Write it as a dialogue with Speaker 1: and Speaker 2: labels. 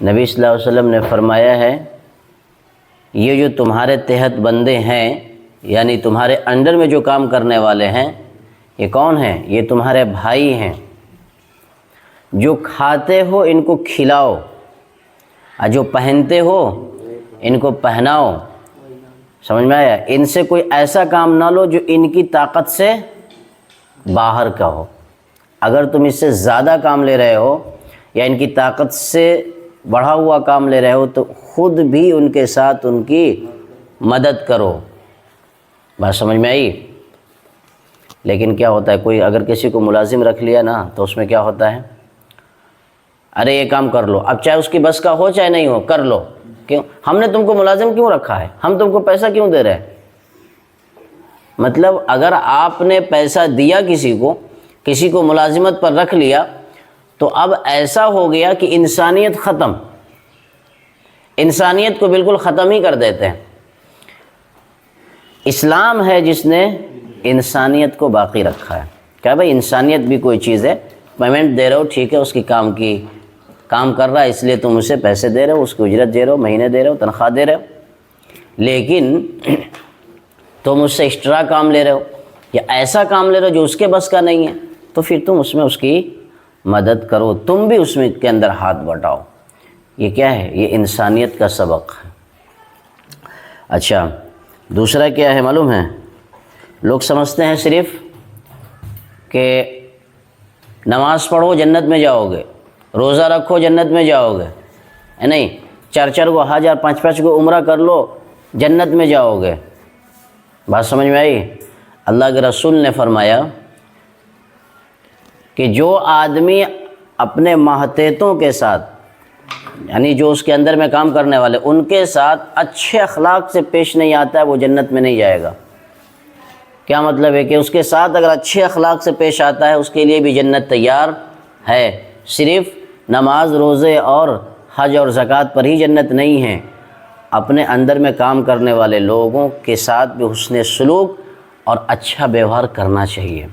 Speaker 1: نبی صلی اللہ علیہ وسلم نے فرمایا ہے یہ جو تمہارے تحت بندے ہیں یعنی تمہارے انڈر میں جو کام کرنے والے ہیں یہ کون ہیں؟ یہ تمہارے بھائی ہیں۔ جو کھاتے ہو ان کو کھلاؤ اور جو پہنتے ہو ان کو پہناؤ۔ سمجھ میں آیا؟ ان سے کوئی ایسا کام نہ لو جو ان کی طاقت سے باہر کا ہو۔ اگر تم اس سے زیادہ کام لے رہے ہو یا ان کی طاقت سے بڑھا ہوا کام لے رہے ہو تو خود بھی ان کے ساتھ ان کی مدد کرو۔ بات سمجھ میں آئی؟ لیکن کیا ہوتا ہے، کوئی اگر کسی کو ملازم رکھ لیا نا تو اس میں کیا ہوتا ہے، ارے یہ کام کر لو، اب چاہے اس کی بس کا ہو چاہے نہیں ہو کر لو۔ کیوں؟ ہم نے تم کو ملازم کیوں رکھا ہے؟ ہم تم کو پیسہ کیوں دے رہے ہیں؟ مطلب اگر آپ نے پیسہ دیا کسی کو ملازمت پر رکھ لیا تو اب ایسا ہو گیا کہ انسانیت ختم، انسانیت کو بالکل ختم ہی کر دیتے ہیں۔ اسلام ہے جس نے انسانیت کو باقی رکھا ہے۔ کیا بھائی انسانیت بھی کوئی چیز ہے، پیمنٹ دے رہے ہو ٹھیک ہے، اس کی کام کر رہا ہے اس لیے تم اسے پیسے دے رہے ہو، اس کی اجرت دے رہے ہو، مہینے دے رہے ہو، تنخواہ دے رہے ہو، لیکن تم اس سے ایکسٹرا کام لے رہے ہو یا ایسا کام لے رہے ہو جو اس کے بس کا نہیں ہے تو پھر تم اس میں اس کی مدد کرو، تم بھی اس میں کے اندر ہاتھ بٹاؤ۔ یہ کیا ہے؟ یہ انسانیت کا سبق ہے۔ اچھا دوسرا کیا ہے معلوم ہے؟ لوگ سمجھتے ہیں صرف کہ نماز پڑھو جنت میں جاؤ گے، روزہ رکھو جنت میں جاؤ گے، نہیں 4 کو حج اور 5 کو عمرہ کر لو جنت میں جاؤ گے۔ بات سمجھ میں آئی؟ اللہ کے رسول نے فرمایا کہ جو آدمی اپنے ماتحتوں کے ساتھ یعنی جو اس کے اندر میں کام کرنے والے ان کے ساتھ اچھے اخلاق سے پیش نہیں آتا ہے وہ جنت میں نہیں جائے گا۔ کیا مطلب ہے کہ اس کے ساتھ اگر اچھے اخلاق سے پیش آتا ہے اس کے لیے بھی جنت تیار ہے۔ صرف نماز روزے اور حج اور زکوٰۃ پر ہی جنت نہیں ہے، اپنے اندر میں کام کرنے والے لوگوں کے ساتھ بھی حسن سلوک اور اچھا ویوہار کرنا چاہیے۔